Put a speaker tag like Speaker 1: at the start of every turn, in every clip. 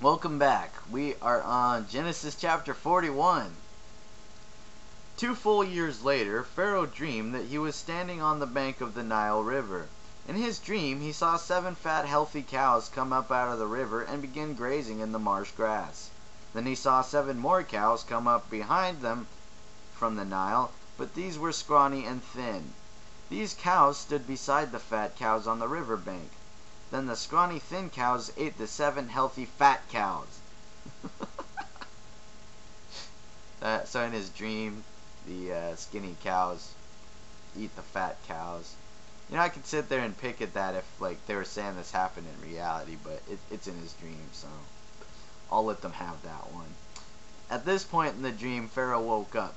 Speaker 1: Welcome back. We are on Genesis chapter 41. 2 full years later, Pharaoh dreamed that he was standing on the bank of the Nile River. In his dream, he saw 7 fat, healthy cows come up out of the river and begin grazing in the marsh grass. Then he saw 7 more cows come up behind them from the Nile, but these were scrawny and thin. These cows stood beside the fat cows on the river bank. Then the scrawny, thin cows ate the 7 healthy, fat cows. So in his dream, the skinny cows eat the fat cows. I could sit there and pick at that if they were saying this happened in reality, but it's in his dream, so I'll let them have that one. At this point in the dream, Pharaoh woke up,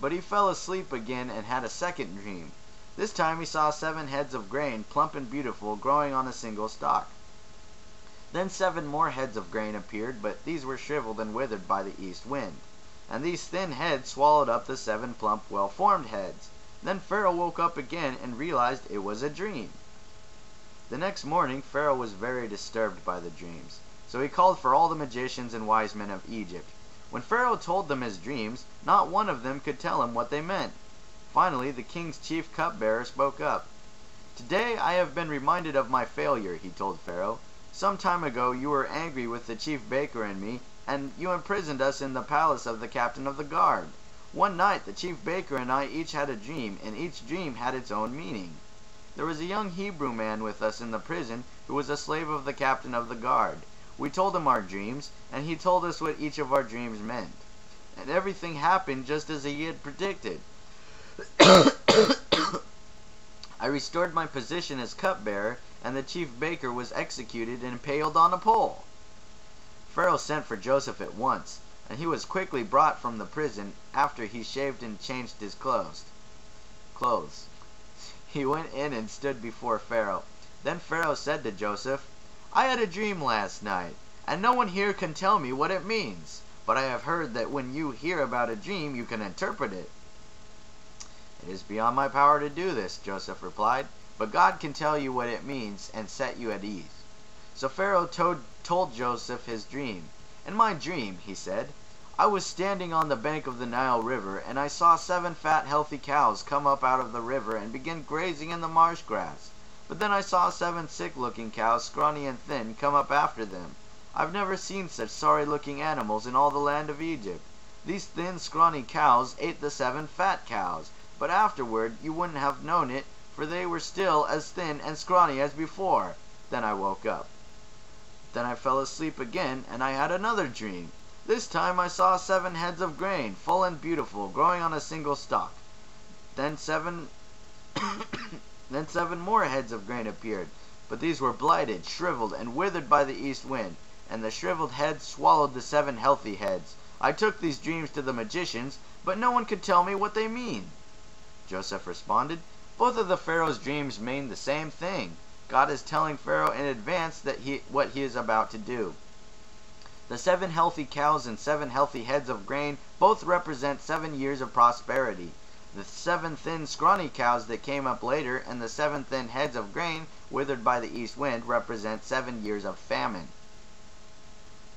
Speaker 1: but he fell asleep again and had a second dream. This time he saw 7 heads of grain, plump and beautiful, growing on a single stalk. Then 7 more heads of grain appeared, but these were shriveled and withered by the east wind. And these thin heads swallowed up the 7 plump, well-formed heads. Then Pharaoh woke up again and realized it was a dream. The next morning Pharaoh was very disturbed by the dreams, so he called for all the magicians and wise men of Egypt. When Pharaoh told them his dreams, not one of them could tell him what they meant. Finally, the king's chief cupbearer spoke up. "Today I have been reminded of my failure," he told Pharaoh. "Some time ago you were angry with the chief baker and me, and you imprisoned us in the palace of the captain of the guard. One night the chief baker and I each had a dream, and each dream had its own meaning. There was a young Hebrew man with us in the prison who was a slave of the captain of the guard. We told him our dreams, and he told us what each of our dreams meant. And everything happened just as he had predicted. I restored my position as cupbearer, and the chief baker was executed and impaled on a pole." Pharaoh sent for Joseph at once, and he was quickly brought from the prison after he shaved and changed his clothes. He went in and stood before Pharaoh. Then Pharaoh said to Joseph, "I had a dream last night, and no one here can tell me what it means. But I have heard that when you hear about a dream, you can interpret it." "It is beyond my power to do this," Joseph replied, "but God can tell you what it means and set you at ease." So Pharaoh told Joseph his dream. "In my dream," he said, "I was standing on the bank of the Nile River, and I saw 7 fat, healthy cows come up out of the river and begin grazing in the marsh grass. But then I saw 7 sick-looking cows, scrawny and thin, come up after them. I've never seen such sorry-looking animals in all the land of Egypt. These thin, scrawny cows ate the 7 fat cows, but afterward you wouldn't have known it, for they were still as thin and scrawny as before. Then I woke up. Then I fell asleep again, and I had another dream. This time I saw 7 heads of grain, full and beautiful, growing on a single stalk. Then 7 more heads of grain appeared, but these were blighted, shriveled, and withered by the east wind, and the shriveled heads swallowed the 7 healthy heads. I took these dreams to the magicians, but no one could tell me what they mean." Joseph responded, "Both of the Pharaoh's dreams mean the same thing. God is telling Pharaoh in advance what he is about to do. The 7 healthy cows and 7 healthy heads of grain both represent 7 years of prosperity. The 7 thin, scrawny cows that came up later and the 7 thin heads of grain withered by the east wind represent 7 years of famine.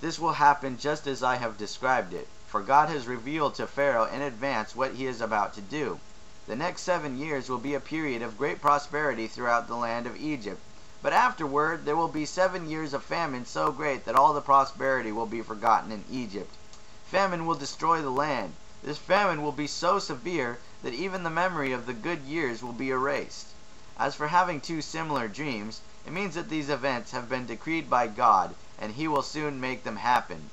Speaker 1: This will happen just as I have described it, for God has revealed to Pharaoh in advance what he is about to do. The next 7 years will be a period of great prosperity throughout the land of Egypt. But afterward there will be 7 years of famine so great that all the prosperity will be forgotten in Egypt. Famine will destroy the land. This famine will be so severe that even the memory of the good years will be erased. As for having 2 similar dreams, it means that these events have been decreed by God, and he will soon make them happen."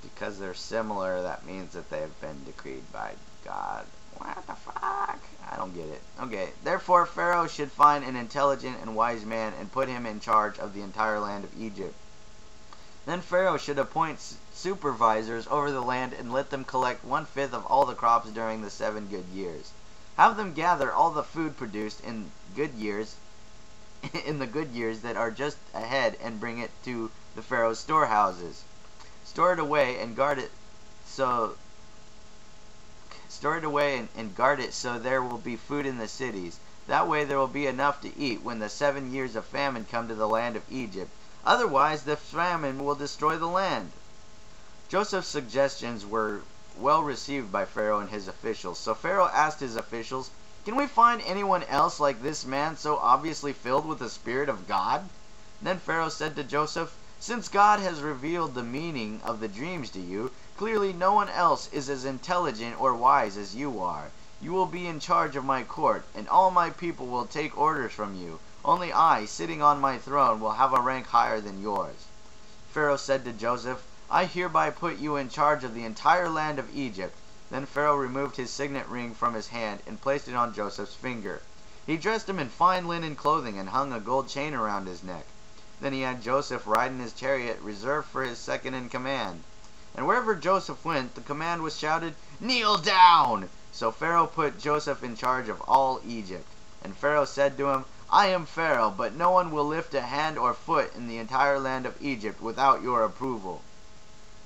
Speaker 1: Because they're similar, that means that they have been decreed by God. What the fuck? I don't get it. Okay, therefore Pharaoh should find an intelligent and wise man and put him in charge of the entire land of Egypt. Then Pharaoh should appoint supervisors over the land and let them collect 1/5 of all the crops during the 7 good years. Have them gather all the food produced in the good years that are just ahead and bring it to the Pharaoh's storehouses. Store it away and guard it so there will be food in the cities. That way there will be enough to eat when the 7 years of famine come to the land of Egypt. Otherwise, the famine will destroy the land. Joseph's suggestions were well received by Pharaoh and his officials. So Pharaoh asked his officials, "Can we find anyone else like this man so obviously filled with the Spirit of God?" Then Pharaoh said to Joseph, "Since God has revealed the meaning of the dreams to you, clearly no one else is as intelligent or wise as you are. You will be in charge of my court, and all my people will take orders from you. Only I, sitting on my throne, will have a rank higher than yours." Pharaoh said to Joseph, "I hereby put you in charge of the entire land of Egypt." Then Pharaoh removed his signet ring from his hand and placed it on Joseph's finger. He dressed him in fine linen clothing and hung a gold chain around his neck. Then he had Joseph ride in his chariot reserved for his second in command. And wherever Joseph went, the command was shouted, "Kneel down!" So Pharaoh put Joseph in charge of all Egypt. And Pharaoh said to him, "I am Pharaoh, but no one will lift a hand or foot in the entire land of Egypt without your approval."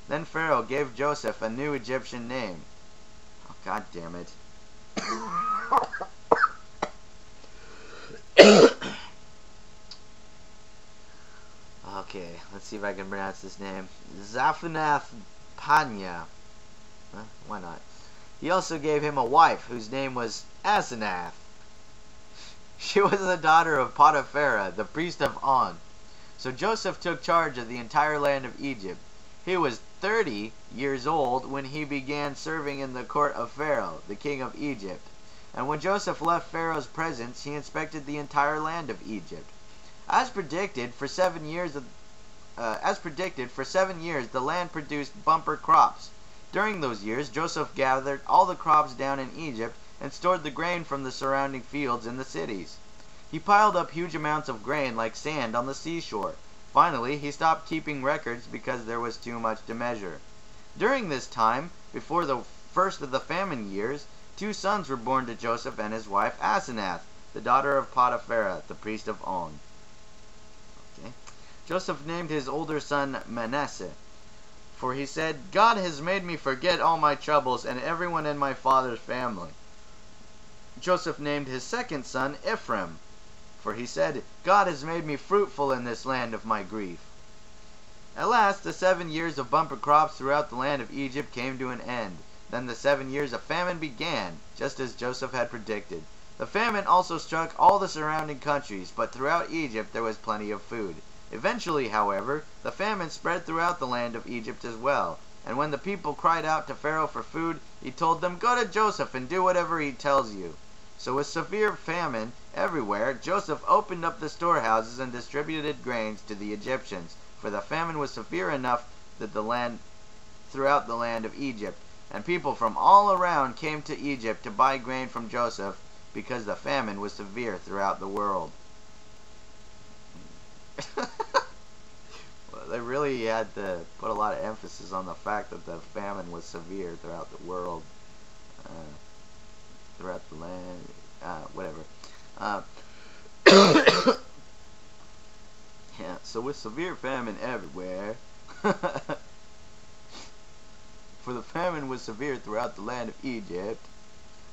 Speaker 1: Then Pharaoh gave Joseph a new Egyptian name. Oh, God damn it. Okay, let's see if I can pronounce this name. Zaphenath Paneah. Why not? He also gave him a wife whose name was Asenath. She was the daughter of Potiphera, the priest of On. So Joseph took charge of the entire land of Egypt. He was 30 years old when he began serving in the court of Pharaoh, the king of Egypt. And when Joseph left Pharaoh's presence, he inspected the entire land of Egypt. As predicted, for 7 years the land produced bumper crops. During those years, Joseph gathered all the crops down in Egypt and stored the grain from the surrounding fields in the cities. He piled up huge amounts of grain like sand on the seashore. Finally, he stopped keeping records because there was too much to measure. During this time, before the first of the famine years, 2 sons were born to Joseph and his wife Asenath, the daughter of Potiphera, the priest of On. Okay. Joseph named his older son Manasseh, for he said, "God has made me forget all my troubles and everyone in my father's family." Joseph named his second son Ephraim, for he said, "God has made me fruitful in this land of my grief." At last, the 7 years of bumper crops throughout the land of Egypt came to an end. Then the 7 years of famine began, just as Joseph had predicted. The famine also struck all the surrounding countries, but throughout Egypt there was plenty of food. Eventually, however, the famine spread throughout the land of Egypt as well. And when the people cried out to Pharaoh for food, he told them, "Go to Joseph and do whatever he tells you." So with severe famine everywhere, Joseph opened up the storehouses and distributed grains to the Egyptians, for the famine was severe enough that throughout the land of Egypt, and people from all around came to Egypt to buy grain from Joseph because the famine was severe throughout the world. Well, they really had to put a lot of emphasis on the fact that the famine was severe throughout the world, throughout the land, whatever. Yeah, so with severe famine everywhere, for the famine was severe throughout the land of Egypt,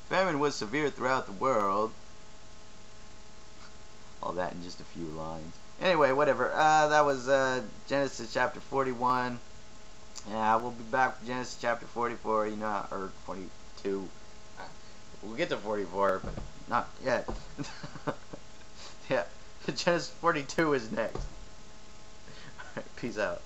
Speaker 1: famine was severe throughout the world. All that in just a few lines. Anyway, whatever. That was Genesis chapter 41. Yeah, we'll be back for Genesis chapter 44, or 42. We'll get to 44, but not yet. Yeah, Genesis 42 is next. Alright, peace out.